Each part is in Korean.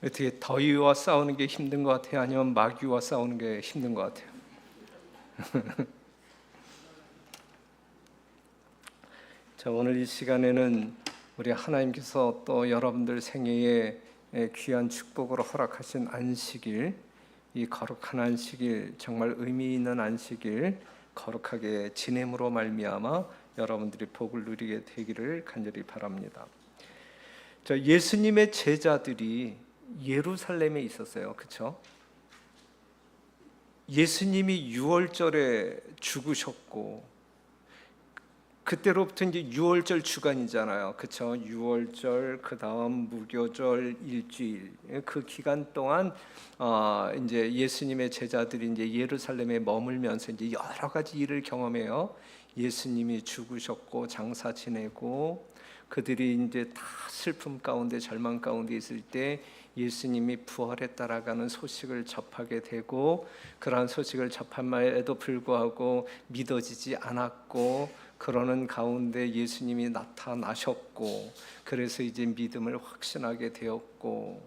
어떻게 더위와 싸우는 게 힘든 것 같아요? 아니면 마귀와 싸우는 게 힘든 것 같아요? 자, 오늘 이 시간에는 우리 하나님께서 또 여러분들 생애에 귀한 축복으로 허락하신 안식일, 이 거룩한 안식일, 정말 의미 있는 안식일 거룩하게 지냄으로 말미암아 여러분들이 복을 누리게 되기를 간절히 바랍니다. 자, 예수님의 제자들이 예루살렘에 있었어요. 그렇죠? 예수님이 유월절에 죽으셨고 그때로부터 이제 유월절 주간이잖아요. 그렇죠? 유월절, 그다음 무교절, 일주일. 그 기간 동안 이제 예수님의 제자들이 이제 예루살렘에 머물면서 이제 여러 가지 일을 경험해요. 예수님이 죽으셨고 장사 지내고 그들이 이제 다 슬픔 가운데 절망 가운데 있을 때 예수님이 부활했다라는 소식을 접하게 되고, 그러한 소식을 접한 말에도 불구하고 믿어지지 않았고, 그러는 가운데 예수님이 나타나셨고, 그래서 이제 믿음을 확신하게 되었고,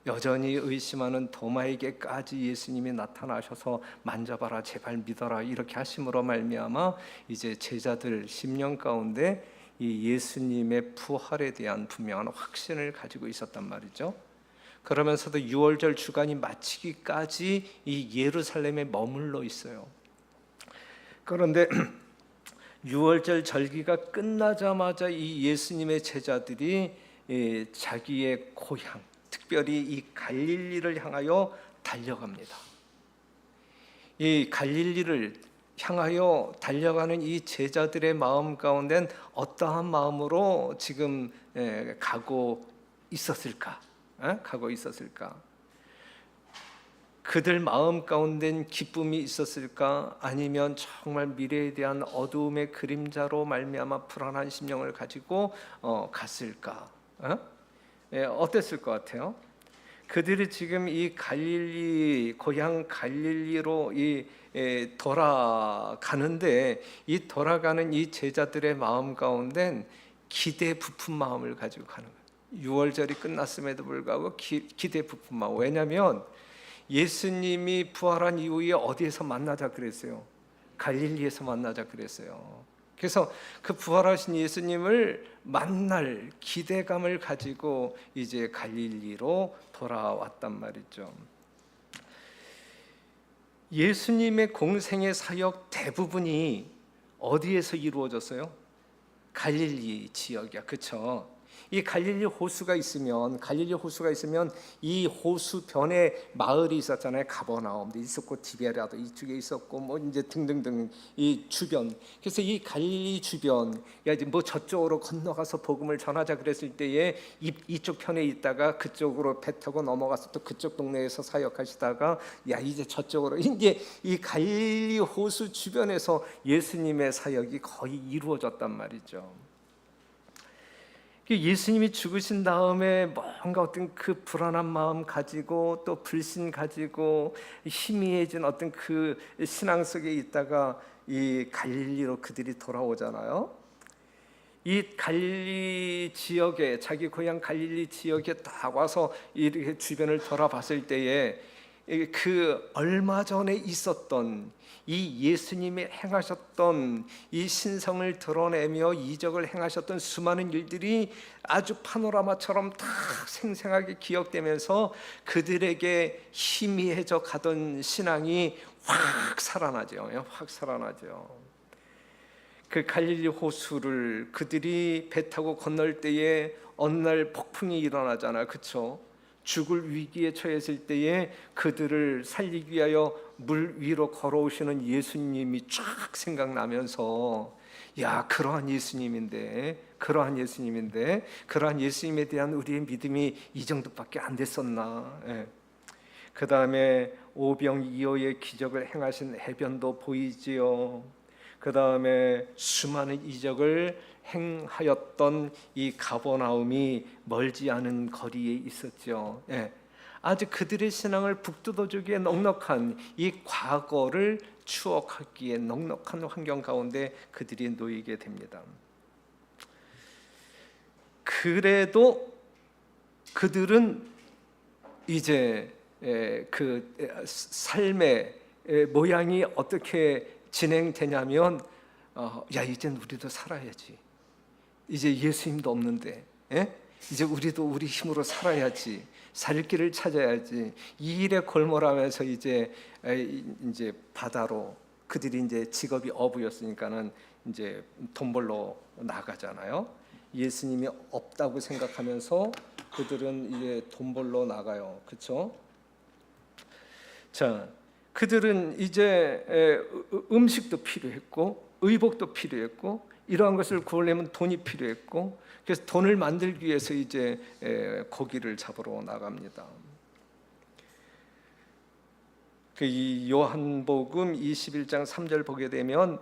여전히 의심하는 도마에게까지 예수님이 나타나셔서 만져봐라, 제발 믿어라, 이렇게 하심으로 말미암아 이제 제자들 심령 가운데 이 예수님의 부활에 대한 분명한 확신을 가지고 있었단 말이죠. 그러면서도 유월절 주간이 마치기까지 이 예루살렘에 머물러 있어요. 그런데 유월절 절기가 끝나자마자 이 예수님의 제자들이 자기의 고향, 특별히 이 갈릴리를 향하여 달려갑니다. 이 갈릴리를 향하여 달려가는 이 제자들의 마음 가운데는 어떠한 마음으로 지금 가고 있었을까? 가고 있었을까? 그들 마음 가운데는 기쁨이 있었을까? 아니면 정말 미래에 대한 어두움의 그림자로 말미암아 불안한 심령을 가지고 갔을까? 어땠을 것 같아요? 그들이 지금 이 갈릴리, 고향 갈릴리로 돌아가는데, 이 돌아가는 이 제자들의 마음 가운데는 기대 부푼 마음을 가지고 가는 거예요. 유월절이 끝났음에도 불구하고 기대 부푼 마음. 왜냐하면 예수님이 부활한 이후에 어디에서 만나자 그랬어요? 갈릴리에서 만나자 그랬어요. 그래서 그 부활하신 예수님을 만날 기대감을 가지고 이제 갈릴리로 돌아왔단 말이죠. 예수님의 공생의 사역 대부분이 어디에서 이루어졌어요? 갈릴리 지역이야, 그렇죠? 이 갈릴리 호수가 있으면 이 호수변에 마을이 있었잖아요. 가버나움도 있었고 디베라도 이쪽에 있었고 뭐 이제 등등등 이 주변. 그래서 이 갈릴리 주변, 야 이제 뭐 저쪽으로 건너가서 복음을 전하자 그랬을 때에 이쪽 편에 있다가 그쪽으로 배 타고 넘어가서 또 그쪽 동네에서 사역하시다가 야 이제 저쪽으로, 이제 이 갈릴리 호수 주변에서 예수님의 사역이 거의 이루어졌단 말이죠. 예수님이 죽으신 다음에 뭔가 어떤 그 불안한 마음 가지고 또 불신 가지고 희미해진 어떤 그 신앙 속에 있다가 이 갈릴리로 그들이 돌아오잖아요. 이 갈릴리 지역에, 자기 고향 갈릴리 지역에 딱 와서 이렇게 주변을 돌아봤을 때에 그 얼마 전에 있었던 이 예수님이 행하셨던 이 신성을 드러내며 이적을 행하셨던 수많은 일들이 아주 파노라마처럼 다 생생하게 기억되면서 그들에게 희미해져 가던 신앙이 확 살아나죠. 확 살아나죠. 그 갈릴리 호수를 그들이 배 타고 건널 때에 어느 날 폭풍이 일어나잖아요. 그렇죠? 죽을 위기에 처했을 때에 그들을 살리기 위하여 물 위로 걸어오시는 예수님이 쫙 생각나면서, 야 그러한 예수님인데 그러한 예수님에 대한 우리의 믿음이 이 정도밖에 안 됐었나. 그 다음에 오병이어의 기적을 행하신 해변도 보이지요. 그 다음에 수많은 이적을 행하였던 이 가버나움이 멀지 않은 거리에 있었죠. 아주 그들의 신앙을 북돋워주기에 넉넉한 이 과거를 추억하기에 넉넉한 환경 가운데 그들이 놓이게 됩니다. 그래도 그들은 이제 그 삶의 모양이 어떻게 진행되냐면 야, 이젠 우리도 살아야지. 이제 예수님도 없는데, 이제 우리도 우리 힘으로 살아야지. 살 길을 찾아야지. 이 일에 골몰하면서 이제 바다로, 그들이 이제 직업이 어부였으니까는 이제 돈 벌러 나가잖아요. 예수님이 없다고 생각하면서 그들은 이제 돈 벌러 나가요. 그렇죠? 자, 그들은 이제 음식도 필요했고 의복도 필요했고 이러한 것을 구하려면 돈이 필요했고, 그래서 돈을 만들기 위해서 이제 고기를 잡으러 나갑니다. 이 요한복음 21장 3절 보게 되면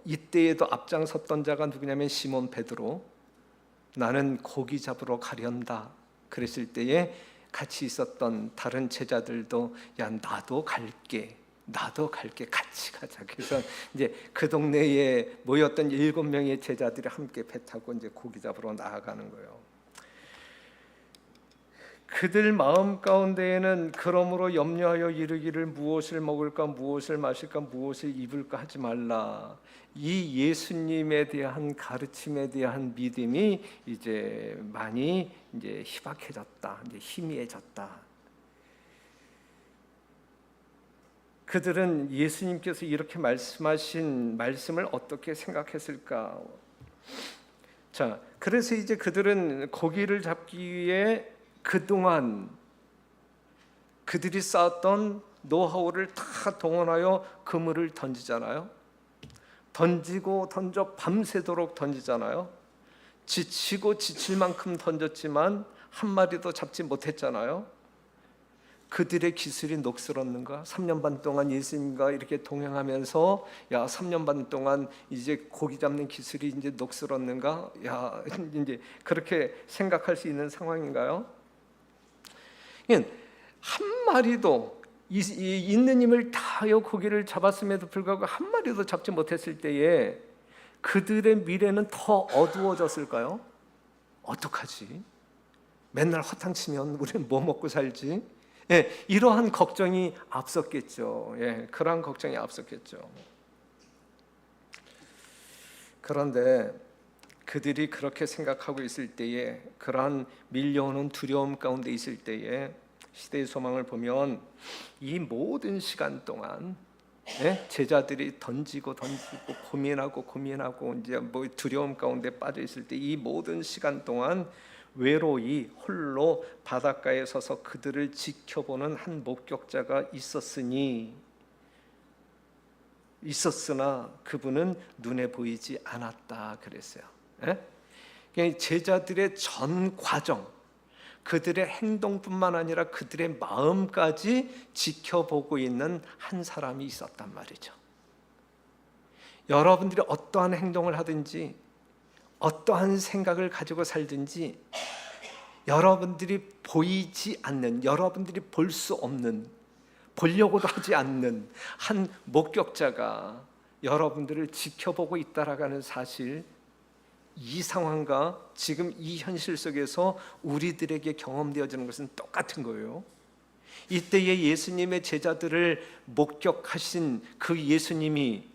이때에도 앞장섰던 자가 누구냐면 시몬 베드로. 나는 고기 잡으러 가련다 그랬을 때에 같이 있었던 다른 제자들도 야, 나도 갈게 같이 가자. 그래서 이제 그 동네에 모였던 7명의 제자들이 함께 배 타고 이제 고기 잡으러 나아가는 거예요. 그들 마음 가운데에는 그러므로 염려하여 이르기를 무엇을 먹을까 무엇을 마실까 무엇을 입을까 하지 말라. 이 예수님에 대한 가르침에 대한 믿음이 이제 많이 이제 희박해졌다. 이제 희미해졌다. 그들은 예수님께서 이렇게 말씀하신 말씀을 어떻게 생각했을까? 자, 그래서 이제 그들은 고기를 잡기 위해 그동안 그들이 쌓았던 노하우를 다 동원하여 그물을 던지잖아요. 던지고 던져 밤새도록 던지잖아요. 지치고 지칠 만큼 던졌지만 한 마리도 잡지 못했잖아요. 그들의 기술이 녹슬었는가? 3년 반 동안 예수님과 이렇게 동행하면서 야, 3년 반 동안 이제 고기 잡는 기술이 이제 녹슬었는가? 야, 이제 그렇게 생각할 수 있는 상황인가요? 한 마리도 있는 힘을 다하여 고기를 잡았음에도 불구하고 한 마리도 잡지 못했을 때에 그들의 미래는 더 어두워졌을까요? 어떡하지? 맨날 허탕치면 우리는 뭐 먹고 살지? 이러한 걱정이 앞섰겠죠. 그러한 걱정이 앞섰겠죠. 그런데 그들이 그렇게 생각하고 있을 때에, 그러한 밀려오는 두려움 가운데 있을 때에 시대의 소망을 보면 이 모든 시간 동안 제자들이 던지고 고민하고 이제 뭐 두려움 가운데 빠져 있을 때 이 모든 시간 동안 외로이 홀로 바닷가에 서서 그들을 지켜보는 한 목격자가 있었으나 그분은 눈에 보이지 않았다 그랬어요. 제자들의 전 과정, 그들의 행동뿐만 아니라 그들의 마음까지 지켜보고 있는 한 사람이 있었단 말이죠. 여러분들이 어떠한 행동을 하든지 어떠한 생각을 가지고 살든지 여러분들이 보이지 않는, 여러분들이 볼 수 없는, 보려고도 하지 않는 한 목격자가 여러분들을 지켜보고 있다라는 사실, 이 상황과 지금 이 현실 속에서 우리들에게 경험되어지는 것은 똑같은 거예요. 이때의 예수님의 제자들을 목격하신 그 예수님이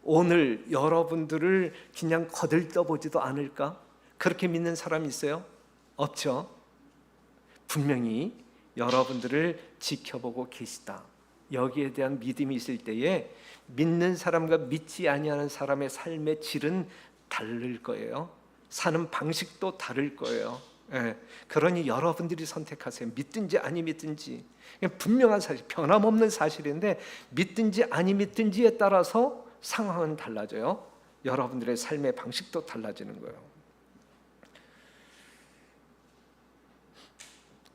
오늘 여러분들을 그냥 거들떠보지도 않을까? 그렇게 믿는 사람이 있어요? 없죠. 분명히 여러분들을 지켜보고 계시다. 여기에 대한 믿음이 있을 때에 믿는 사람과 믿지 아니하는 사람의 삶의 질은 다를 거예요. 사는 방식도 다를 거예요. 그러니 여러분들이 선택하세요. 믿든지 아니 믿든지. 분명한 사실, 변함없는 사실인데 믿든지 아니 믿든지에 따라서 상황은 달라져요. 여러분들의 삶의 방식도 달라지는 거예요.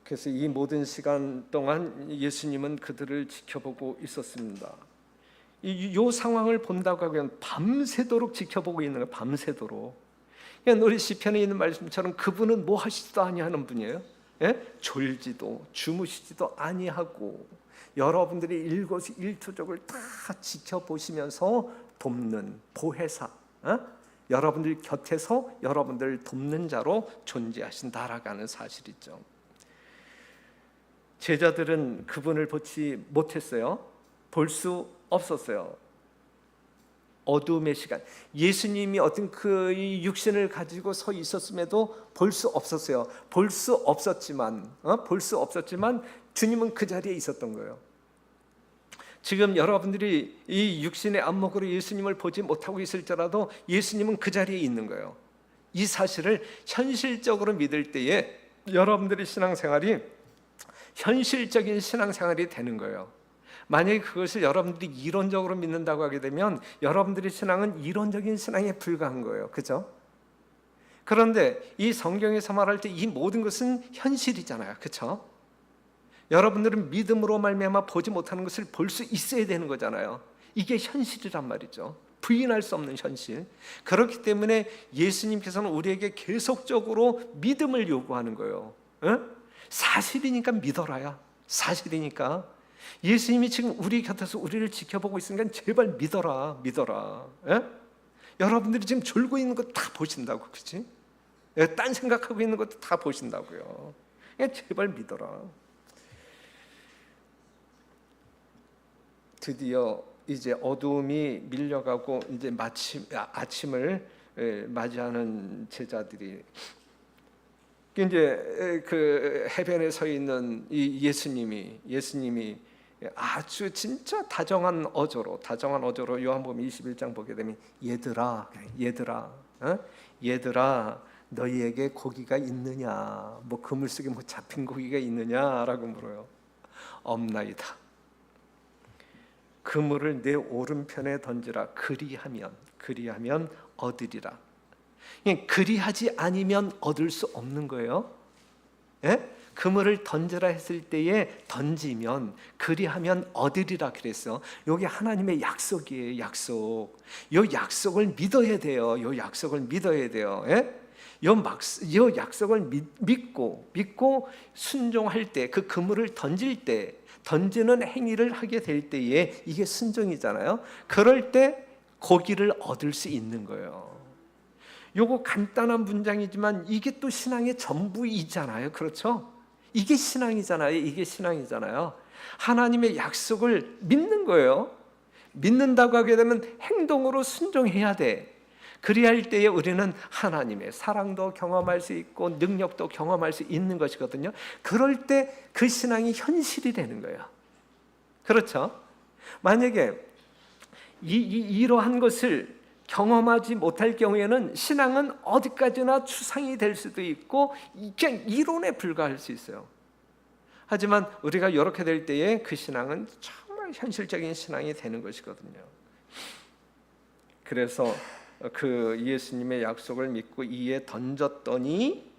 그래서 이 모든 시간 동안 예수님은 그들을 지켜보고 있었습니다. 이 상황을 본다고 하면 밤새도록 지켜보고 있는 거예요. 밤새도록. 우리 시편에 있는 말씀처럼 그분은 뭐 하시지도 아니하는 분이에요. 졸지도 주무시지도 아니하고 여러분들이 일거수일투족을 다 지켜보시면서 돕는 보혜사, 여러분들 곁에서 여러분들 돕는 자로 존재하신다라고 하는 사실이죠. 제자들은 그분을 보지 못했어요. 볼 수 없었어요. 어둠의 시간, 예수님이 어떤 그 육신을 가지고 서 있었음에도 볼 수 없었어요. 볼 수 없었지만 주님은 그 자리에 있었던 거예요. 지금 여러분들이 이 육신의 안목으로 예수님을 보지 못하고 있을지라도 예수님은 그 자리에 있는 거예요. 이 사실을 현실적으로 믿을 때에 여러분들의 신앙생활이 현실적인 신앙생활이 되는 거예요. 만약에 그것을 여러분들이 이론적으로 믿는다고 하게 되면 여러분들의 신앙은 이론적인 신앙에 불과한 거예요. 그죠? 그런데 이 성경에서 말할 때 이 모든 것은 현실이잖아요. 그렇죠? 여러분들은 믿음으로 말미암아 보지 못하는 것을 볼 수 있어야 되는 거잖아요. 이게 현실이란 말이죠. 부인할 수 없는 현실. 그렇기 때문에 예수님께서는 우리에게 계속적으로 믿음을 요구하는 거예요. 사실이니까 믿어라야. 사실이니까. 예수님이 지금 우리 곁에서 우리를 지켜보고 있으니까 제발 믿어라. 여러분들이 지금 졸고 있는 거 다 보신다고, 그렇지? 딴 생각하고 있는 것도 다 보신다고요. 제발 믿어라. 드디어 이제 어두움이 밀려가고 이제 아침을 맞이하는 제자들이 이제 그 해변에 서 있는 이 예수님이 아주 진짜 다정한 어조로 요한복음 21장 보게 되면 얘들아 너희에게 고기가 있느냐, 뭐 그물 속에 뭐 잡힌 고기가 있느냐라고 물어요. 없나이다. 그물을 내 오른편에 던지라. 그리하면 얻으리라. 그리하지 않으면 얻을 수 없는 거예요. 그물을 던지라 했을 때에 던지면, 그리하면 얻으리라 그랬어. 이게 하나님의 약속이에요. 약속. 이 약속을 믿어야 돼요. 이 약속을 믿고 순종할 때, 그 그물을 던지는 행위를 하게 될 때에 이게 순종이잖아요. 그럴 때 고기를 얻을 수 있는 거예요. 요거 간단한 문장이지만 이게 또 신앙의 전부이잖아요. 그렇죠? 이게 신앙이잖아요. 하나님의 약속을 믿는 거예요. 믿는다고 하게 되면 행동으로 순종해야 돼. 그리할 때에 우리는 하나님의 사랑도 경험할 수 있고 능력도 경험할 수 있는 것이거든요. 그럴 때 그 신앙이 현실이 되는 거예요. 그렇죠? 만약에 이러한 것을 경험하지 못할 경우에는 신앙은 어디까지나 추상이 될 수도 있고 그냥 이론에 불과할 수 있어요. 하지만 우리가 이렇게 될 때에 그 신앙은 정말 현실적인 신앙이 되는 것이거든요. 그래서 그 예수님의 약속을 믿고 이에 던졌더니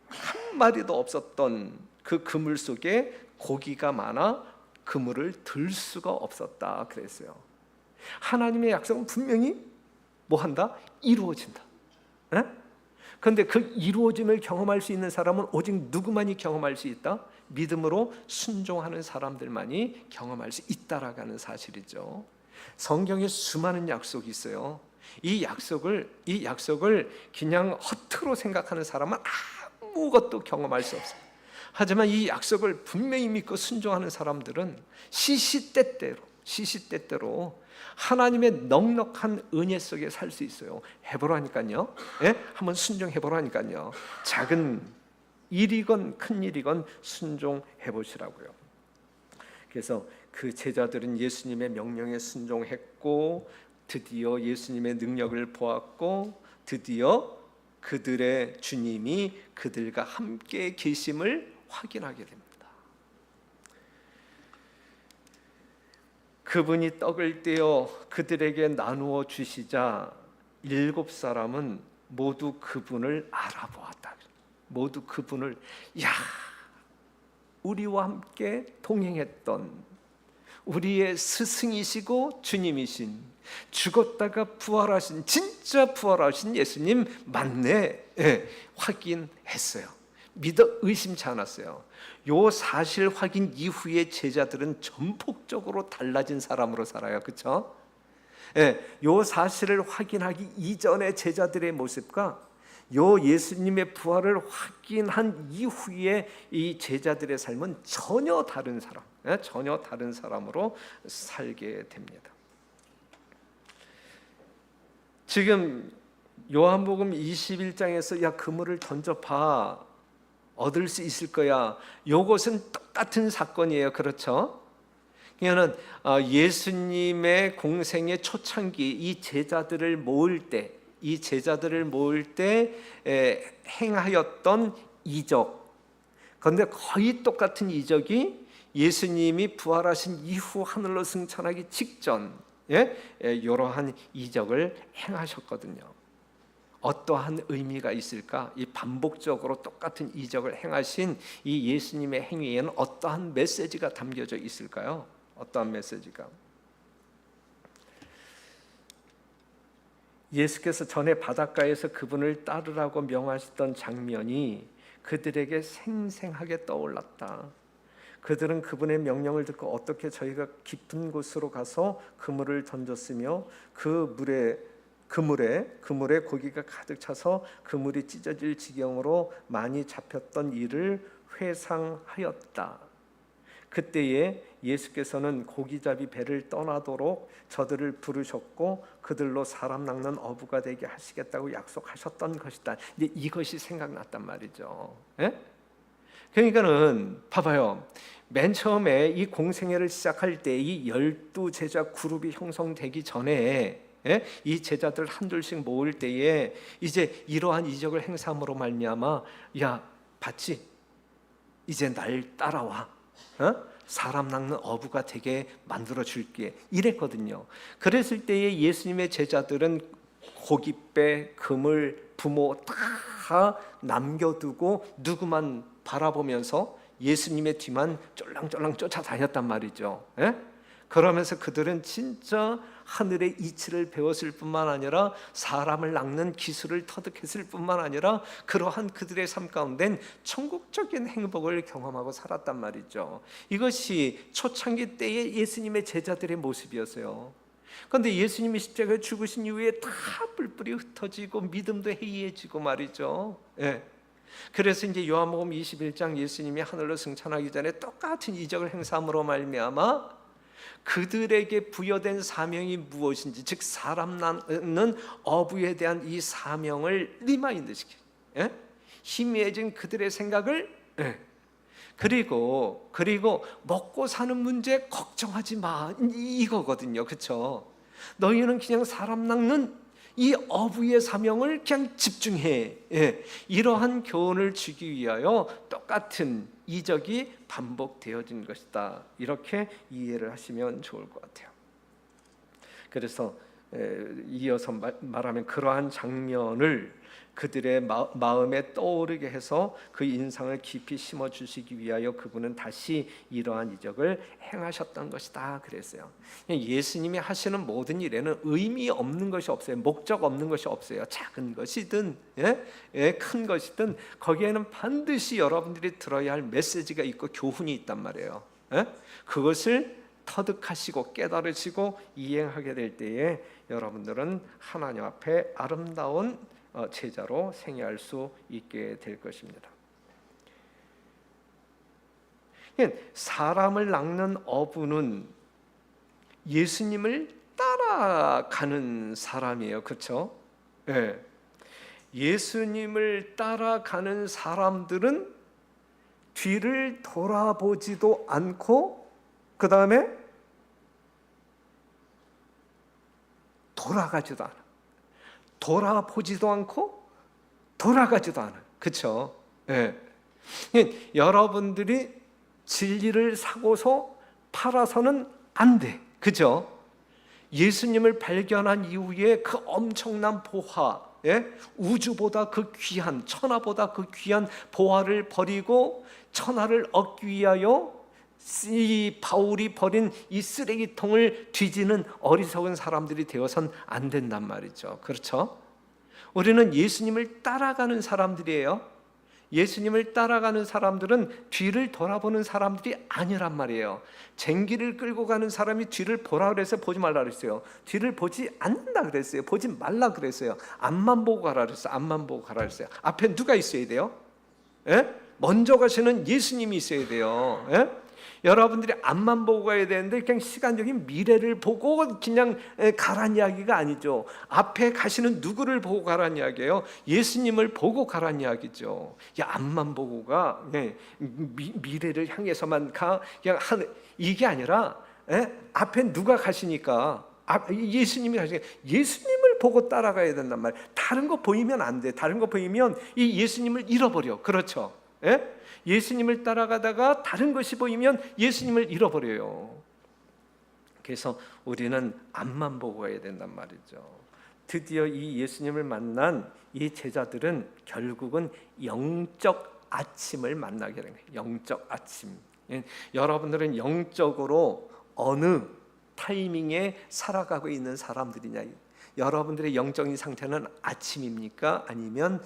한 마리도 없었던 그 그물 속에 고기가 많아 그물을 들 수가 없었다 그랬어요. 하나님의 약속은 분명히 뭐한다? 이루어진다. 그런데 그 이루어짐을 경험할 수 있는 사람은 오직 누구만이 경험할 수 있다? 믿음으로 순종하는 사람들만이 경험할 수 있다라는 사실이죠. 성경에 수많은 약속이 있어요. 이 약속을 그냥 허투루 생각하는 사람은 아무것도 경험할 수 없어요. 하지만 이 약속을 분명히 믿고 순종하는 사람들은 시시때때로 하나님의 넉넉한 은혜 속에 살 수 있어요. 해보라니까요. 한번 순종해보라니까요. 작은 일이건 큰 일이건 순종해보시라고요. 그래서 그 제자들은 예수님의 명령에 순종했고 드디어 예수님의 능력을 보았고 드디어 그들의 주님이 그들과 함께 계심을 확인하게 됩니다. 그분이 떡을 떼어 그들에게 나누어 주시자 7사람은 모두 그분을 알아보았다. 모두 그분을 우리와 함께 동행했던 우리의 스승이시고 주님이신 죽었다가 부활하신 진짜 부활하신 예수님 맞네. 확인했어요. 믿어 의심치 않았어요. 요 사실 확인 이후에 제자들은 전폭적으로 달라진 사람으로 살아요. 그렇죠? 요 사실을 확인하기 이전의 제자들의 모습과 요 예수님의 부활을 확인한 이후에 이 제자들의 삶은 전혀 다른 사람, 전혀 다른 사람으로 살게 됩니다. 지금 요한복음 21장에서 야 그물을 던져봐 얻을 수 있을 거야, 요것은 똑같은 사건이에요. 그렇죠? 그러니까 예수님의 공생의 초창기 이 제자들을 모을 때 행하였던 이적, 그런데 거의 똑같은 이적이 예수님이 부활하신 이후 하늘로 승천하기 직전 이러한 이적을 행하셨거든요. 어떠한 의미가 있을까? 이 반복적으로 똑같은 이적을 행하신 이 예수님의 행위에는 어떠한 메시지가 담겨져 있을까요? 어떠한 메시지가? 예수께서 전에 바닷가에서 그분을 따르라고 명하셨던 장면이 그들에게 생생하게 떠올랐다. 그들은 그분의 명령을 듣고 어떻게 저희가 깊은 곳으로 가서 그물을 던졌으며 그물에 고기가 가득 차서 그물이 찢어질 지경으로 많이 잡혔던 일을 회상하였다. 그때에 예수께서는 고기잡이 배를 떠나도록 저들을 부르셨고 그들로 사람 낚는 어부가 되게 하시겠다고 약속하셨던 것이다. 이제 이것이 생각났단 말이죠. 그러니까는 봐봐요. 맨 처음에 이 공생애를 시작할 때 이 12제자 그룹이 형성되기 전에 이 제자들 한둘씩 모을 때에 이제 이러한 이적을 행함으로 말미암아 야 봤지? 이제 날 따라와. 사람 낚는 어부가 되게 만들어 줄게 이랬거든요. 그랬을 때에 예수님의 제자들은 고깃배, 그물, 부모 다 남겨두고 누구만 바라보면서 예수님의 뒤만 쫄랑쫄랑 쫓아다녔단 말이죠. 그러면서 그들은 진짜 하늘의 이치를 배웠을 뿐만 아니라 사람을 낚는 기술을 터득했을 뿐만 아니라 그러한 그들의 삶 가운데는 천국적인 행복을 경험하고 살았단 말이죠. 이것이 초창기 때의 예수님의 제자들의 모습이었어요. 그런데 예수님이 십자가에 죽으신 이후에 다 뿔뿔이 흩어지고 믿음도 해이해지고 말이죠. 그래서 이제 요한복음 21장 예수님이 하늘로 승천하기 전에 똑같은 이적을 행함으로 말미암아 그들에게 부여된 사명이 무엇인지, 즉 사람 낳는 어부에 대한 이 사명을 리마인드시키, 희미해진 그들의 생각을, 그리고 먹고 사는 문제 걱정하지 마 이거거든요. 그렇죠? 너희는 그냥 사람 낚는 이 어부의 사명을 그냥 집중해. 이러한 교훈을 주기 위하여 똑같은 이적이 반복되어진 것이다. 이렇게 이해를 하시면 좋을 것 같아요. 그래서 이어서 말하면 그러한 장면을 그들의 마음에 떠오르게 해서 그 인상을 깊이 심어주시기 위하여 그분은 다시 이러한 이적을 행하셨던 것이다 그랬어요. 예수님이 하시는 모든 일에는 의미 없는 것이 없어요. 목적 없는 것이 없어요. 작은 것이든 큰 것이든 거기에는 반드시 여러분들이 들어야 할 메시지가 있고 교훈이 있단 말이에요. 그것을 터득하시고 깨달으시고 이행하게 될 때에 여러분들은 하나님 앞에 아름다운 제자로 생애할 수 있게 될 것입니다. 사람을 낚는 어부는 예수님을 따라가는 사람이에요. 그렇죠? 예수님을 따라가는 사람들은 뒤를 돌아보지도 않고 그 다음에 돌아가지도 않아. 돌아보지도 않고 돌아가지도 않아요. 그렇죠? 여러분들이 진리를 사고서 팔아서는 안 돼. 그렇죠? 예수님을 발견한 이후에 그 엄청난 보화, 우주보다 그 귀한, 천하보다 그 귀한 보화를 버리고 천하를 얻기 위하여 이 바울이 버린 이 쓰레기통을 뒤지는 어리석은 사람들이 되어선 안 된단 말이죠. 그렇죠? 우리는 예수님을 따라가는 사람들이에요. 예수님을 따라가는 사람들은 뒤를 돌아보는 사람들이 아니란 말이에요. 쟁기를 끌고 가는 사람이 뒤를 보라 그래서 보지 말라 그랬어요. 뒤를 보지 않는다 그랬어요. 보지 말라 그랬어요. 앞만 보고 가라 그랬어요. 앞만 보고 가라 그랬어요. 앞에 누가 있어야 돼요? 예? 먼저 가시는 예수님이 있어야 돼요. 예? 여러분들이 앞만 보고 가야 되는데 그냥 시간적인 미래를 보고 그냥 가란 이야기가 아니죠. 앞에 가시는 누구를 보고 가란 이야기예요? 예수님을 보고 가란 이야기죠. 야, 앞만 보고 가. 미래를 향해서만 가. 그냥 이게 아니라 앞에 누가 가시니까 예수님이 가시니까 예수님을 보고 따라가야 된단 말이에요. 다른 거 보이면 안 돼. 다른 거 보이면 이 예수님을 잃어버려. 그렇죠? 예수님을 따라가다가 다른 것이 보이면 예수님을 잃어버려요. 그래서 우리는 앞만 보고 가야 된단 말이죠. 드디어 이 예수님을 만난 이 제자들은 결국은 영적 아침을 만나게 된 거예요. 영적 아침. 여러분들은 영적으로 어느 타이밍에 살아가고 있는 사람들이냐? 여러분들의 영적인 상태는 아침입니까? 아니면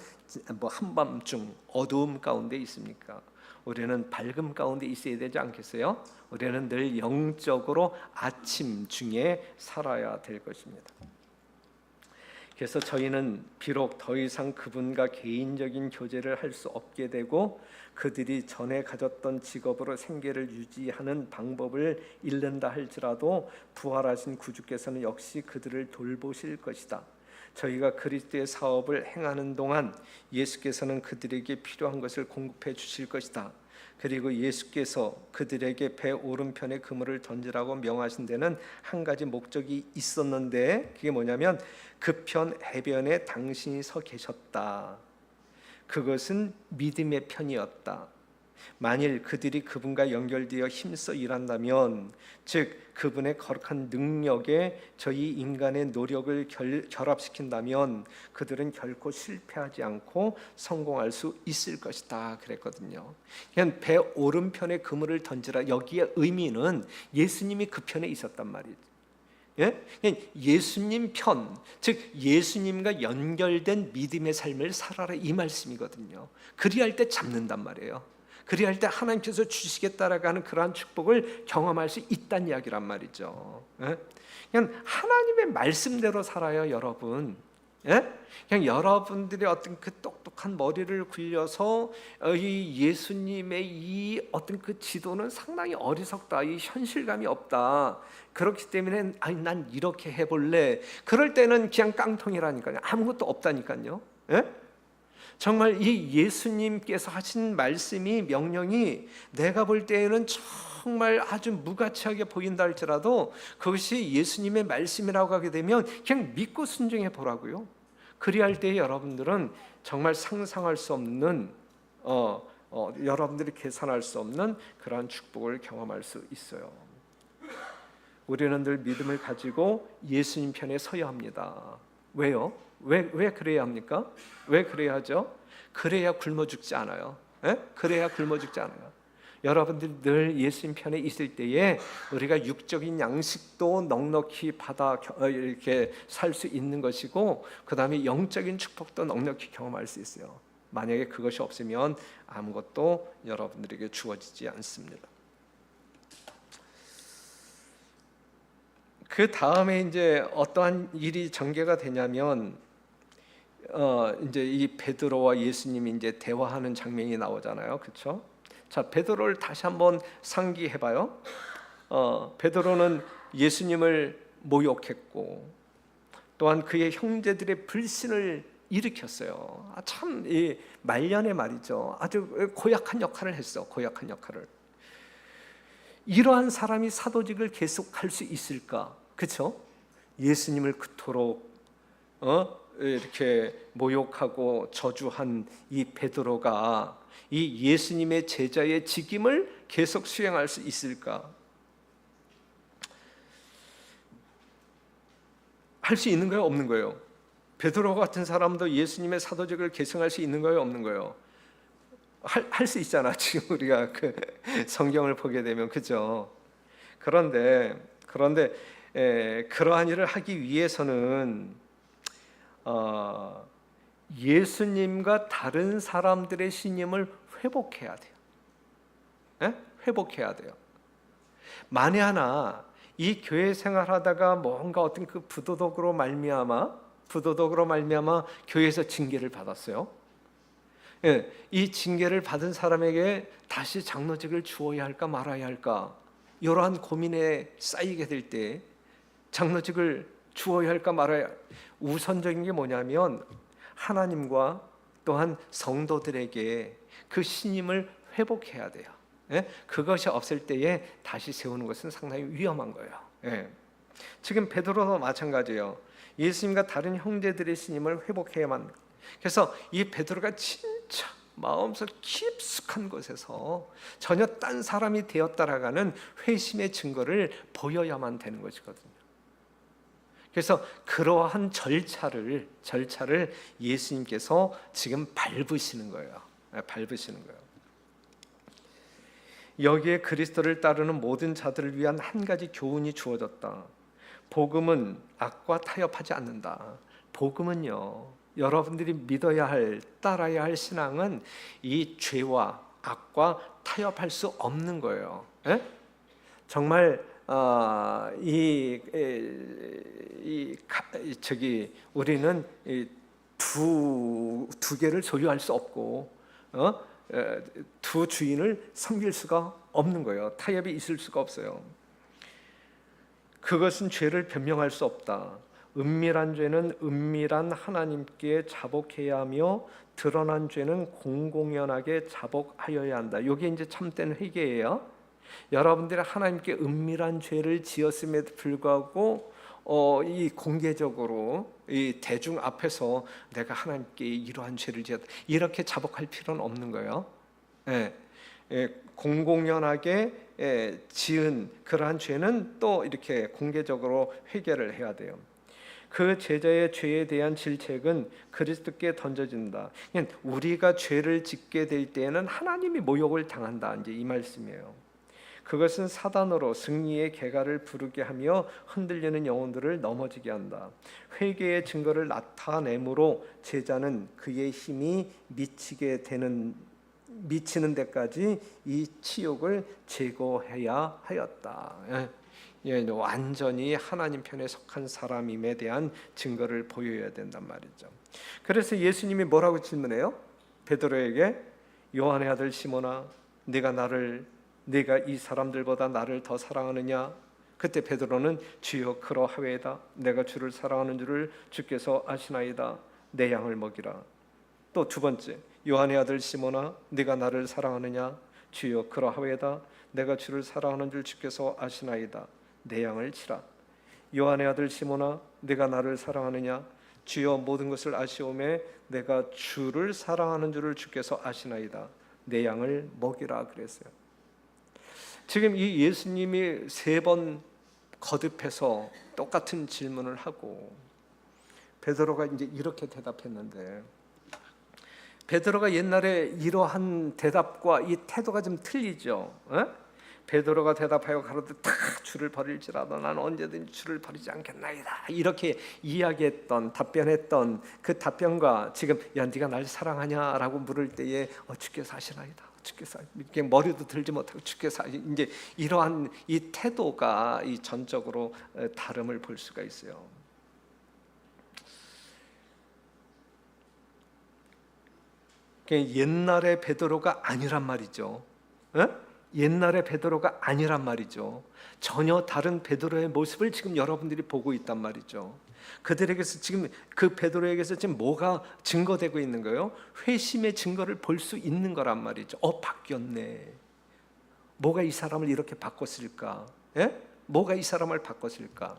뭐 한밤중 어두움 가운데 있습니까? 우리는 밝음 가운데 있어야 되지 않겠어요? 우리는 늘 영적으로 아침 중에 살아야 될 것입니다. 그래서 저희는 비록 더 이상 그분과 개인적인 교제를 할 수 없게 되고 그들이 전에 가졌던 직업으로 생계를 유지하는 방법을 잃는다 할지라도 부활하신 구주께서는 역시 그들을 돌보실 것이다. 저희가 그리스도의 사업을 행하는 동안 예수께서는 그들에게 필요한 것을 공급해 주실 것이다. 그리고 예수께서 그들에게 배 오른편에 그물을 던지라고 명하신 데는 한 가지 목적이 있었는데 그게 뭐냐면 그 편 해변에 당신이 서 계셨다. 그것은 믿음의 편이었다. 만일 그들이 그분과 연결되어 힘써 일한다면, 즉 그분의 거룩한 능력에 저희 인간의 노력을 결합시킨다면 그들은 결코 실패하지 않고 성공할 수 있을 것이다 그랬거든요. 그냥 배 오른편에 그물을 던지라, 여기에 의미는 예수님이 그 편에 있었단 말이죠. 예수님 편, 즉 예수님과 연결된 믿음의 삶을 살아라, 이 말씀이거든요. 그리할 때 잡는단 말이에요. 그리할 때 하나님께서 주시겠다라고 하는 그러한 축복을 경험할 수 있다는 이야기란 말이죠. 그냥 하나님의 말씀대로 살아요, 여러분. 그냥 여러분들의 어떤 그 똑똑한 머리를 굴려서 이 예수님의 이 어떤 그 지도는 상당히 어리석다, 이 현실감이 없다, 그렇기 때문에 난 이렇게 해볼래, 그럴 때는 그냥 깡통이라니까요. 아무것도 없다니까요. 정말 이 예수님께서 하신 말씀이, 명령이 내가 볼 때에는 정말 아주 무가치하게 보인다 할지라도 그것이 예수님의 말씀이라고 하게 되면 그냥 믿고 순종해 보라고요. 그리할 때 여러분들은 정말 상상할 수 없는 여러분들이 계산할 수 없는 그러한 축복을 경험할 수 있어요. 우리는 늘 믿음을 가지고 예수님 편에 서야 합니다. 왜요? 왜 그래야 합니까? 왜 그래야 하죠? 그래야 굶어 죽지 않아요. 그래야 굶어 죽지 않아요. 여러분들이 늘 예수님 편에 있을 때에 우리가 육적인 양식도 넉넉히 받아 이렇게 살 수 있는 것이고, 그 다음에 영적인 축복도 넉넉히 경험할 수 있어요. 만약에 그것이 없으면 아무것도 여러분들에게 주어지지 않습니다. 그 다음에 이제 어떠한 일이 전개가 되냐면 이제 이 베드로와 예수님이 이제 대화하는 장면이 나오잖아요, 그렇죠? 자, 베드로를 다시 한번 상기해봐요. 베드로는 예수님을 모욕했고 또한 그의 형제들의 불신을 일으켰어요. 참 이 말년의 말이죠. 아주 고약한 역할을 했어, 고약한 역할을. 이러한 사람이 사도직을 계속할 수 있을까? 그렇죠? 예수님을 그토록 이렇게 모욕하고 저주한 이 베드로가 이 예수님의 제자의 직임을 계속 수행할 수 있을까? 할 수 있는 거예요, 없는 거예요? 베드로 같은 사람도 예수님의 사도직을 계승할 수 있는 거예요, 없는 거예요? 할 수 있잖아, 지금 우리가 그 성경을 보게 되면, 그죠? 그런데 그러한 일을 하기 위해서는 예수님과 다른 사람들의 신임을 회복해야 돼요. 예? 회복해야 돼요. 만에 하나 이 교회 생활하다가 뭔가 어떤 그 부도덕으로 말미암아 교회에서 징계를 받았어요. 예, 이 징계를 받은 사람에게 다시 장로직을 주어야 할까 말아야 할까 이러한 고민에 쌓이게 될 때 장로직을 주어야 할까 말아야 우선적인 게 뭐냐면 하나님과 또한 성도들에게 그 신임을 회복해야 돼요. 예? 그것이 없을 때에 다시 세우는 것은 상당히 위험한 거예요. 예. 지금 베드로도 마찬가지예요. 예수님과 다른 형제들의 신임을 회복해야만. 그래서 이 베드로가 진짜 마음속 깊숙한 곳에서 전혀 딴 사람이 되었다라가는 회심의 증거를 보여야만 되는 것이거든요. 그래서 그러한 절차를 예수님께서 지금 밟으시는 거예요. 밟으시는 거예요. 여기에 그리스도를 따르는 모든 자들을 위한 한 가지 교훈이 주어졌다. 복음은 악과 타협하지 않는다. 복음은요, 여러분들이 믿어야 할, 따라야 할 신앙은 이 죄와 악과 타협할 수 없는 거예요. 에? 정말 우리는 두 개를 소유할 수 없고 두 주인을 섬길 수가 없는 거예요. 타협이 있을 수가 없어요. 그것은 죄를 변명할 수 없다. 은밀한 죄는 은밀한 하나님께 자복해야 하며 드러난 죄는 공공연하게 자복하여야 한다. 이게 이제 참된 회개예요. 여러분들이 하나님께 은밀한 죄를 지었음에도 불구하고 이 공개적으로 이 대중 앞에서 내가 하나님께 이러한 죄를 지었다 이렇게 자복할 필요는 없는 거예요. 공공연하게 지은 그러한 죄는 또 이렇게 공개적으로 회개를 해야 돼요. 그 제자의 죄에 대한 질책은 그리스도께 던져진다. 우리가 죄를 짓게 될 때에는 하나님이 모욕을 당한다. 이제 이 말씀이에요. 그것은 사단으로 승리의 개가를 부르게 하며 흔들리는 영혼들을 넘어지게 한다. 회개의 증거를 나타내므로 제자는 그의 힘이 미치는 데까지 이 치욕을 제거해야 하였다. 완전히 하나님 편에 속한 사람임에 대한 증거를 보여야 된단 말이죠. 그래서 예수님이 뭐라고 질문해요? 베드로에게 요한의 아들 시몬아, 네가 이 사람들보다 나를 더 사랑하느냐? 그때 베드로는 주여 그러하외다. 내가 주를 사랑하는 줄을 주께서 아시나이다. 내 양을 먹이라. 또 두 번째, 요한의 아들 시몬아, 네가 나를 사랑하느냐? 주여 그러하외다. 내가 주를 사랑하는 줄 주께서 아시나이다. 내 양을 치라. 요한의 아들 시몬아, 네가 나를 사랑하느냐? 주여 모든 것을 아시오매 내가 주를 사랑하는 줄을 주께서 아시나이다. 내 양을 먹이라 그랬어요. 지금 이 예수님이 3번 거듭해서 똑같은 질문을 하고 베드로가 이제 이렇게 대답했는데, 베드로가 옛날에 이러한 대답과 이 태도가 좀 틀리죠. 베드로가 대답하여 가로되 다 주를 버릴지라도 나는 언제든지 주를 버리지 않겠나이다. 이렇게 이야기했던 답변했던 그 답변과 지금 야 네가 날 사랑하냐라고 물을 때에 주께서 아시나이다. 주께서 이렇게 머리도 들지 못하고 주께서 이제 이러한 이 태도가 이 전적으로 다름을 볼 수가 있어요. 옛날의 베드로가 아니란 말이죠. 옛날의 베드로가 아니란 말이죠. 전혀 다른 베드로의 모습을 지금 여러분들이 보고 있단 말이죠. 그들에게서 지금 그 베드로에게서 지금 뭐가 증거되고 있는 거예요? 회심의 증거를 볼 수 있는 거란 말이죠. 바뀌었네. 뭐가 이 사람을 이렇게 바꿨을까? 뭐가 이 사람을 바꿨을까?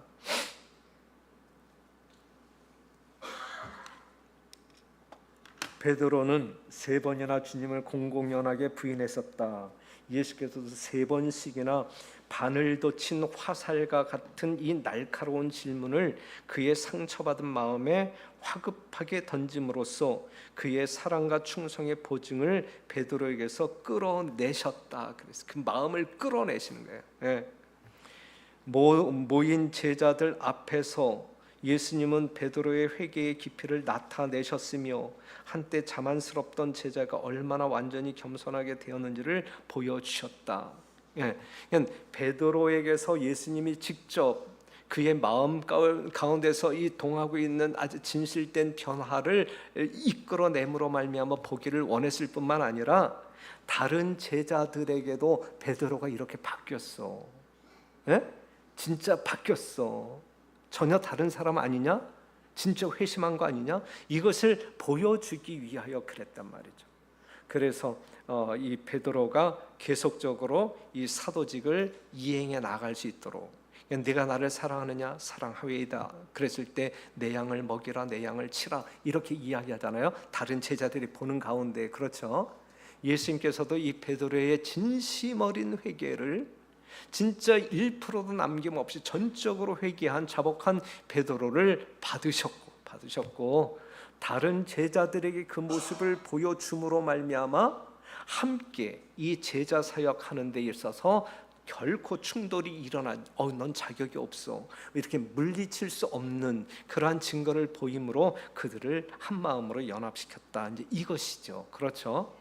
베드로는 3번이나 주님을 공공연하게 부인했었다. 예수께서도 3번씩이나 바늘도 친 화살과 같은 이 날카로운 질문을 그의 상처받은 마음에 화급하게 던짐으로써 그의 사랑과 충성의 보증을 베드로에게서 끌어내셨다. 그래서 그 마음을 끌어내시는 거예요. 모인 제자들 앞에서 예수님은 베드로의 회개의 깊이를 나타내셨으며 한때 자만스럽던 제자가 얼마나 완전히 겸손하게 되었는지를 보여주셨다. 예, 그러니까 베드로에게서 예수님이 직접 그의 마음 가운데서 이 동하고 있는 아주 진실된 변화를 이끌어내므로 말미암아 보기를 원했을 뿐만 아니라 다른 제자들에게도 베드로가 이렇게 바뀌었어. 예? 진짜 바뀌었어. 전혀 다른 사람 아니냐? 진짜 회심한 거 아니냐? 이것을 보여주기 위하여 그랬단 말이죠. 그래서 이 베드로가 계속적으로 이 사도직을 이행해 나갈 수 있도록, 네가 나를 사랑하느냐? 사랑하오이다. 그랬을 때 내 양을 먹이라, 내 양을 치라, 이렇게 이야기하잖아요. 다른 제자들이 보는 가운데. 그렇죠? 예수님께서도 이 베드로의 진심 어린 회개를 진짜 1%도 남김없이 전적으로 회개한 자복한 베드로를 받으셨고 다른 제자들에게 그 모습을 보여줌으로 말미암아 함께 이 제자 사역하는 데 있어서 결코 충돌이 넌 자격이 없어, 이렇게 물리칠 수 없는 그러한 증거를 보임으로 그들을 한 마음으로 연합시켰다. 이제 이것이죠. 그렇죠?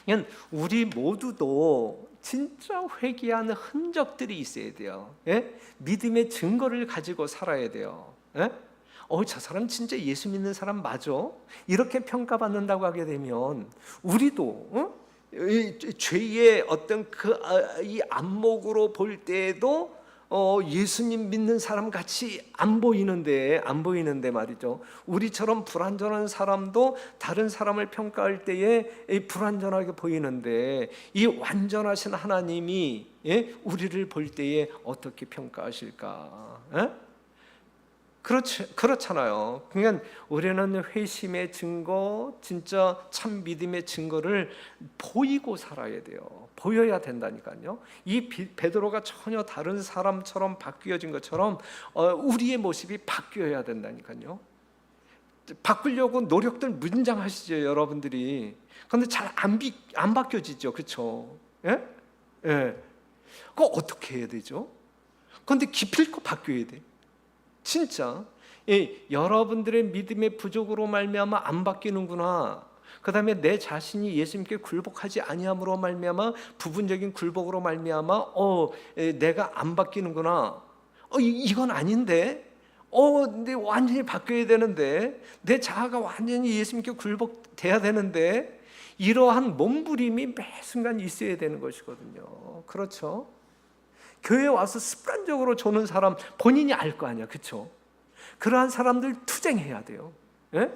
그냥 우리 모두도 진짜 회개하는 흔적들이 있어야 돼요. 예? 믿음의 증거를 가지고 살아야 돼요. 예? 저 사람 진짜 예수 믿는 사람 맞아? 이렇게 평가받는다고 하게 되면 우리도 이 죄의 어떤 이 안목으로 볼 때에도 예수님 믿는 사람 같이 안 보이는데 말이죠. 우리처럼 불완전한 사람도 다른 사람을 평가할 때에 불완전하게 보이는데 이 완전하신 하나님이 우리를 볼 때에 어떻게 평가하실까? 그렇잖아요. 그러니까 우리는 회심의 증거, 진짜 참 믿음의 증거를 보이고 살아야 돼요. 보여야 된다니까요. 이 베드로가 전혀 다른 사람처럼 바뀌어진 것처럼 우리의 모습이 바뀌어야 된다니까요. 바꾸려고 노력들 문장하시죠, 여러분들이. 그런데 잘 안 바뀌어지죠, 그렇죠? 예? 예. 그거 어떻게 해야 되죠? 그런데 기필코 바뀌어야 돼. 진짜 여러분들의 믿음의 부족으로 말미암아 안 바뀌는구나. 그 다음에 내 자신이 예수님께 굴복하지 아니함으로 말미암아 부분적인 굴복으로 말미암아 내가 안 바뀌는구나. 이건 아닌데. 근데 완전히 바뀌어야 되는데, 내 자아가 완전히 예수님께 굴복돼야 되는데, 이러한 몸부림이 매 순간 있어야 되는 것이거든요. 그렇죠? 교회에 와서 습관적으로 조는 사람 본인이 알 거 아니야, 그렇죠? 그러한 사람들 투쟁해야 돼요. 예?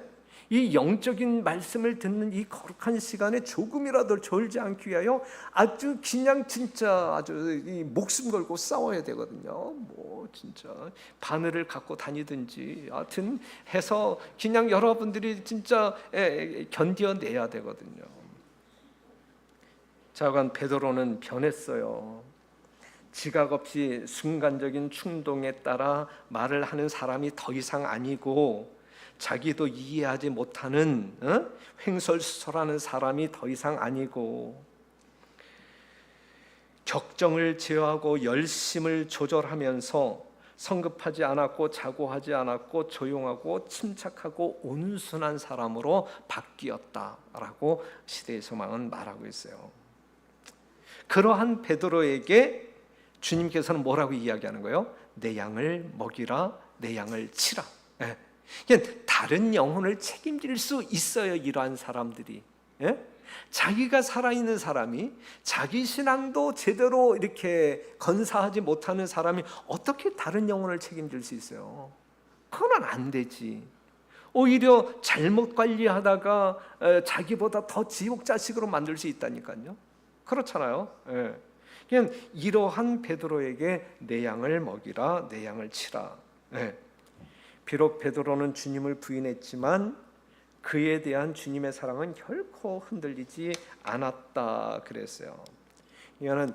이 영적인 말씀을 듣는 이 거룩한 시간에 조금이라도 졸지 않기 위하여 아주 그냥 진짜 아주 이 목숨 걸고 싸워야 되거든요. 뭐 진짜 바늘을 갖고 다니든지 하여튼 해서 그냥 여러분들이 진짜 견뎌내야 되거든요. 자관 베드로는 변했어요. 지각 없이 순간적인 충동에 따라 말을 하는 사람이 더 이상 아니고, 자기도 이해하지 못하는 횡설수설하는 사람이 더 이상 아니고, 격정을 제어하고 열심을 조절하면서 성급하지 않았고 자고하지 않았고 조용하고 침착하고 온순한 사람으로 바뀌었다라고 시대의 소망은 말하고 있어요. 그러한 베드로에게 주님께서는 뭐라고 이야기하는 거예요? 내 양을 먹이라, 내 양을 치라. 그러니까 다른 영혼을 책임질 수 있어요, 이러한 사람들이. 자기가 살아있는 사람이, 자기 신앙도 제대로 이렇게 건사하지 못하는 사람이 어떻게 다른 영혼을 책임질 수 있어요? 그건 안 되지. 오히려 잘못 관리하다가 자기보다 더 지옥 자식으로 만들 수 있다니까요. 그렇잖아요. 그냥 이러한 베드로에게 내 양을 먹이라, 내 양을 치라. 비록 베드로는 주님을 부인했지만 그에 대한 주님의 사랑은 결코 흔들리지 않았다 그랬어요. 이거는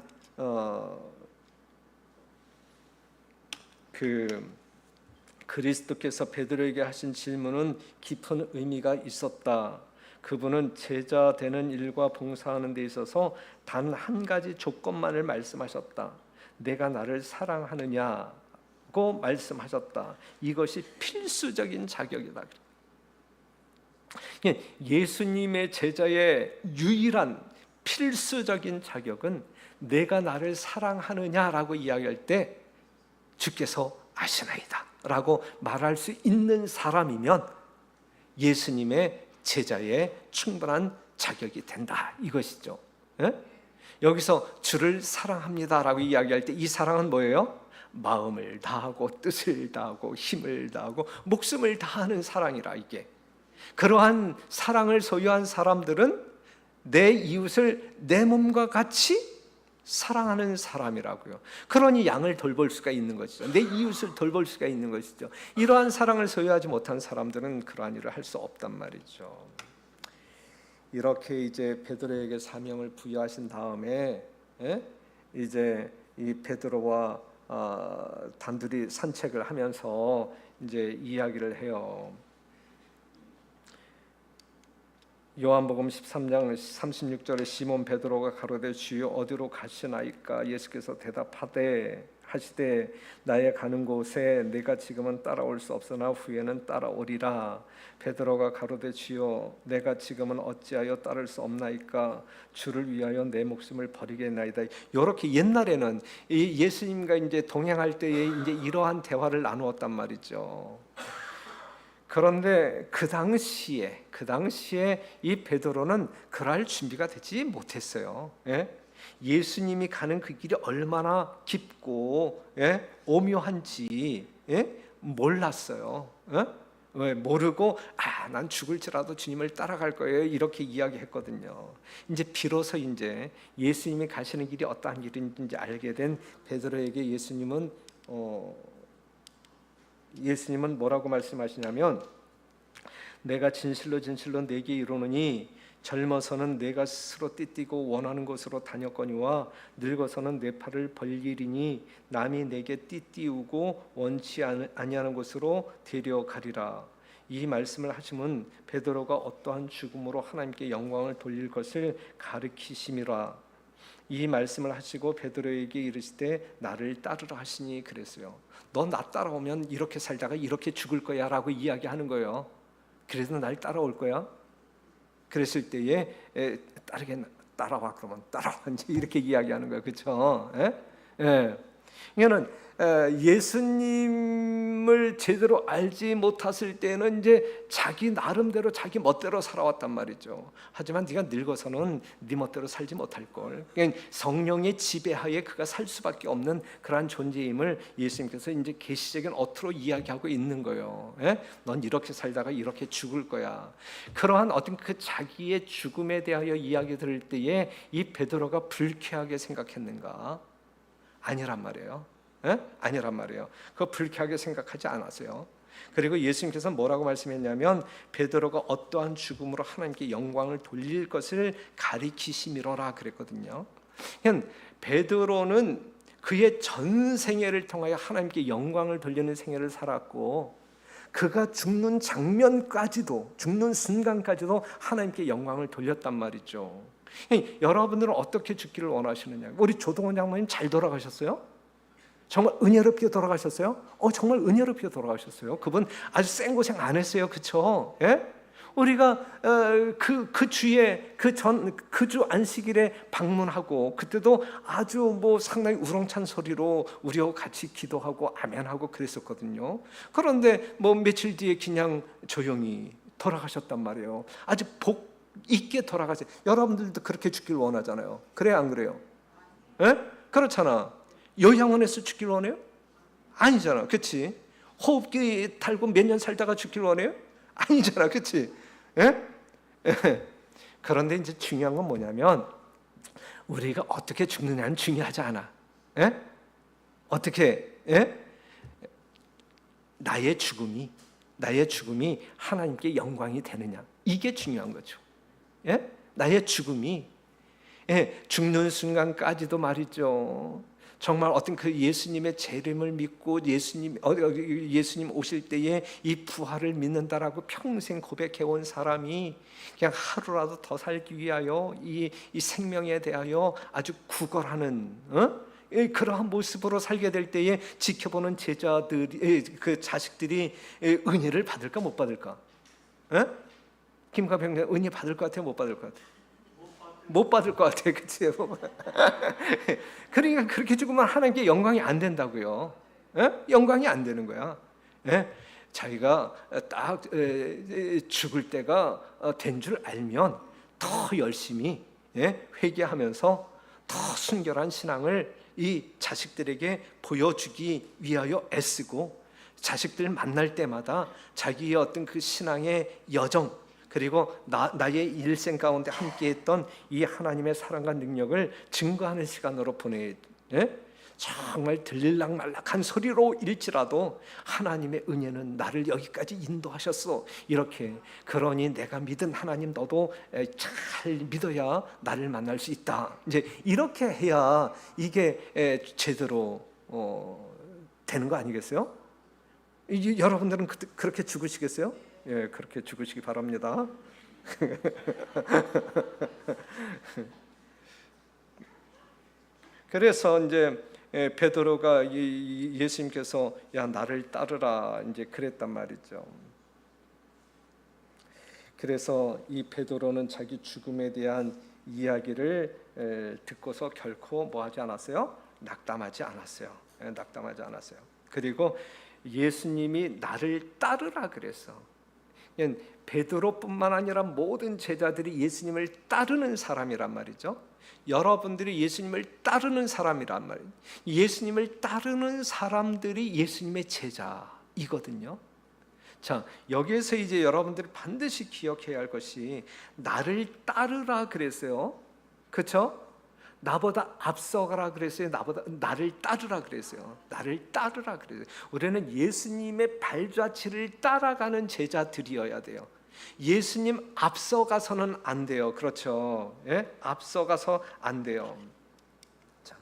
그리스도께서 베드로에게 하신 질문은 깊은 의미가 있었다. 그분은 제자 되는 일과 봉사하는 데 있어서 단 한 가지 조건만을 말씀하셨다. 내가 나를 사랑하느냐고 라고 말씀하셨다. 이것이 필수적인 자격이다. 예수님의 제자의 유일한 필수적인 자격은 내가 나를 사랑하느냐라고 이야기할 때 주께서 아시나이다 라고 말할 수 있는 사람이면 예수님의 제자의 충분한 자격이 된다, 이것이죠. 여기서 주를 사랑합니다라고 이야기할 때 이 사랑은 뭐예요? 마음을 다하고 뜻을 다하고 힘을 다하고 목숨을 다하는 사랑이라. 이게 그러한 사랑을 소유한 사람들은 내 이웃을 내 몸과 같이 사랑하는 사람이라고요. 그러니 양을 돌볼 수가 있는 것이죠. 내 이웃을 돌볼 수가 있는 것이죠. 이러한 사랑을 소유하지 못한 사람들은 그러한 일을 할 수 없단 말이죠. 이렇게 이제 베드로에게 사명을 부여하신 다음에 이제 이 베드로와 단둘이 산책을 하면서 이제 이야기를 해요. 요한복음 13장 36절에 시몬 베드로가 가로되 주여 어디로 가시나이까? 예수께서 대답하되 하시되 나의 가는 곳에 내가 지금은 따라올 수 없으나 후에는 따라오리라. 베드로가 가로되 주여 내가 지금은 어찌하여 따를 수 없나이까? 주를 위하여 내 목숨을 버리겠나이다. 이렇게 옛날에는 이 예수님과 이제 동행할 때에 이제 이러한 대화를 나누었단 말이죠. 그런데 그 당시에 이 베드로는 그럴 준비가 되지 못했어요. 예수님이 가는 그 길이 얼마나 깊고 오묘한지 몰랐어요. 왜 모르고 난 죽을지라도 주님을 따라갈 거예요 이렇게 이야기했거든요. 이제 비로소 이제 예수님이 가시는 길이 어떠한 길인지 알게 된 베드로에게 예수님은 뭐라고 말씀하시냐면 내가 진실로 내게 이르노니 젊어서는 내가 스스로 띠띠고 원하는 곳으로 다녔거니와 늙어서는 내 팔을 벌리리니 남이 내게 띠띠우고 원치 아니하는 곳으로 데려가리라. 이 말씀을 하시면 베드로가 어떠한 죽음으로 하나님께 영광을 돌릴 것을 가르치심이라. 이 말씀을 하시고 베드로에게 이르시되 나를 따르라 하시니 그랬어요. 너 나 따라오면 이렇게 살다가 이렇게 죽을 거야 라고 이야기하는 거예요. 그래서 날 따라올 거야? 그랬을 때에 따라와 그러면 따라와 이렇게 이야기하는 거예요. 그렇죠? 이거는 예수님을 제대로 알지 못했을 때는 이제 자기 나름대로 자기 멋대로 살아왔단 말이죠. 하지만 네가 늙어서는 네 멋대로 살지 못할 걸. 그러니까 성령의 지배하에 그가 살 수밖에 없는 그러한 존재임을 예수님께서 이제 계시적인 어투로 이야기하고 있는 거예요. 넌 이렇게 살다가 이렇게 죽을 거야. 그러한 어떤 그 자기의 죽음에 대하여 이야기 들을 때에 이 베드로가 불쾌하게 생각했는가? 아니란 말이에요. 아니란 말이에요. 그거 불쾌하게 생각하지 않았어요. 그리고 예수님께서 뭐라고 말씀했냐면 베드로가 어떠한 죽음으로 하나님께 영광을 돌릴 것을 가리키심이로라 그랬거든요. 그러니까 베드로는 그의 전 생애를 통하여 하나님께 영광을 돌리는 생애를 살았고 그가 죽는 장면까지도 죽는 순간까지도 하나님께 영광을 돌렸단 말이죠. 여러분들은 어떻게 죽기를 원하시느냐? 우리 조동원 장모님 잘 돌아가셨어요? 정말 은혜롭게 돌아가셨어요? 정말 은혜롭게 돌아가셨어요. 그분 아주 생고생 안 했어요. 그렇죠? 우리가 그 주에 그 주 안식일에 방문하고 그때도 아주 뭐 상당히 우렁찬 소리로 우리하고 같이 기도하고 아멘하고 그랬었거든요. 그런데 뭐 며칠 뒤에 그냥 조용히 돌아가셨단 말이에요. 아주 복 있게 돌아가세요. 여러분들도 그렇게 죽길 원하잖아요. 그래요, 안 그래요? 그렇잖아. 요양원에서 죽길 원해요? 아니잖아, 그렇지? 호흡기 달고 몇 년 살다가 죽길 원해요? 아니잖아, 그렇지? 그런데 이제 중요한 건 뭐냐면 우리가 어떻게 죽느냐는 중요하지 않아. 어떻게? 나의 죽음이 하나님께 영광이 되느냐, 이게 중요한 거죠. 나의 죽음이 죽는 순간까지도 말이죠. 정말 어떤 그 예수님의 재림을 믿고 예수님 오실 때에 이 부활을 믿는다라고 평생 고백해온 사람이 그냥 하루라도 더 살기 위하여 이 생명에 대하여 아주 구걸하는 그러한 모습으로 살게 될 때에 지켜보는 제자들이, 그 자식들이 은혜를 받을까 못 받을까? 김가병 은혜 받을 것 같아요, 못 받을 것 같아요? 못 받을 것 같아요, 그치? 그러니까 그렇게 죽으면 하나님께 영광이 안 된다고요. 영광이 안 되는 거야. 자기가 딱 죽을 때가 된 줄 알면 더 열심히 회개하면서 더 순결한 신앙을 이 자식들에게 보여주기 위하여 애쓰고, 자식들 만날 때마다 자기의 어떤 그 신앙의 여정, 그리고 나의 일생 가운데 함께했던 이 하나님의 사랑과 능력을 증거하는 시간으로 정말 들릴락말락한 소리로 일지라도 하나님의 은혜는 나를 여기까지 인도하셨어, 이렇게, 그러니 내가 믿은 하나님 너도 잘 믿어야 나를 만날 수 있다, 이제 이렇게 해야 이게 제대로 되는 거 아니겠어요? 여러분들은 그렇게 죽으시겠어요? 예, 그렇게 죽으시기 바랍니다. 그래서 이제 베드로가 예수님께서 야 나를 따르라 이제 그랬단 말이죠. 그래서 이 베드로는 자기 죽음에 대한 이야기를 듣고서 결코 뭐하지 않았어요? 낙담하지 않았어요. 낙담하지 않았어요. 그리고 예수님이 나를 따르라 그랬어. 베드로뿐만 아니라 모든 제자들이 예수님을 따르는 사람이란 말이죠. 여러분들이 예수님을 따르는 사람이란 말이에요. 예수님을 따르는 사람들이 예수님의 제자이거든요. 자, 여기에서 이제 여러분들이 반드시 기억해야 할 것이 나를 따르라 그랬어요. 그렇죠? 나보다 앞서가라 그랬어요. 나를 따르라 그랬어요. 나를 따르라 그랬어요. 우리는 예수님의 발자취를 따라가는 제자들이어야 돼요. 예수님 앞서가서는 안 돼요. 그렇죠? 예? 앞서가서 안 돼요. 자,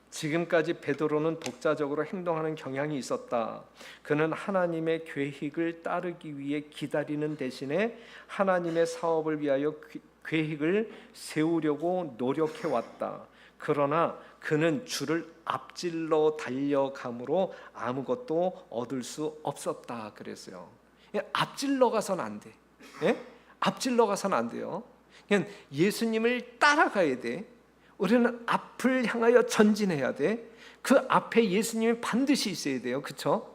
지금까지 베드로는 독자적으로 행동하는 경향이 있었다. 그는 하나님의 계획을 따르기 위해 기다리는 대신에 하나님의 사업을 위하여 계획을 세우려고 노력해 왔다. 그러나 그는 주를 앞질러 달려감으로 아무것도 얻을 수 없었다 그랬어요. 앞질러 가서는 안 돼. 앞질러 가서는 안 돼요. 그냥 예수님을 따라가야 돼. 우리는 앞을 향하여 전진해야 돼. 그 앞에 예수님이 반드시 있어야 돼요. 그렇죠?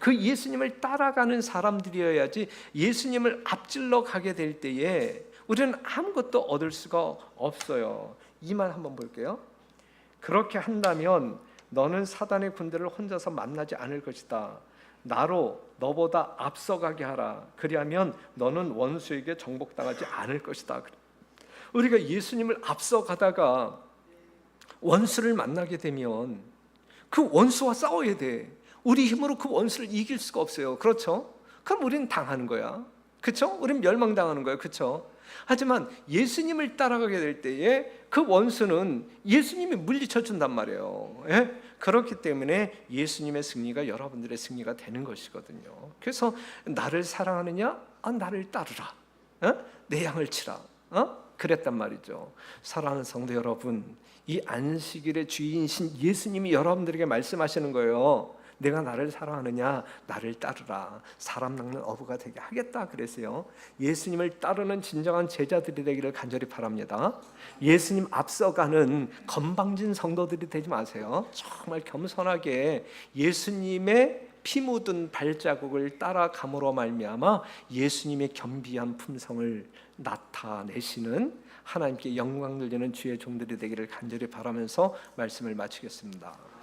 그 예수님을 따라가는 사람들이어야지 예수님을 앞질러 가게 될 때에 우리는 아무것도 얻을 수가 없어요. 이 말 한번 볼게요. 그렇게 한다면 너는 사단의 군대를 혼자서 만나지 않을 것이다. 나로 너보다 앞서가게 하라. 그리하면 너는 원수에게 정복당하지 않을 것이다. 우리가 예수님을 앞서가다가 원수를 만나게 되면 그 원수와 싸워야 돼. 우리 힘으로 그 원수를 이길 수가 없어요. 그렇죠? 그럼 우리는 당하는 거야. 그렇죠? 우리는 멸망당하는 거예요. 그렇죠? 하지만 예수님을 따라가게 될 때에 그 원수는 예수님이 물리쳐 준단 말이에요. 그렇기 때문에 예수님의 승리가 여러분들의 승리가 되는 것이거든요. 그래서 나를 사랑하느냐? 나를 따르라. 내 양을 치라. 그랬단 말이죠. 사랑하는 성도 여러분, 이 안식일의 주인이신 예수님이 여러분들에게 말씀하시는 거예요. 내가 나를 사랑하느냐? 나를 따르라. 사람 낚는 어부가 되게 하겠다 그랬어요. 예수님을 따르는 진정한 제자들이 되기를 간절히 바랍니다. 예수님 앞서가는 건방진 성도들이 되지 마세요. 정말 겸손하게 예수님의 피 묻은 발자국을 따라감으로 말미암아 예수님의 겸비한 품성을 나타내시는 하나님께 영광 돌리는 주의 종들이 되기를 간절히 바라면서 말씀을 마치겠습니다.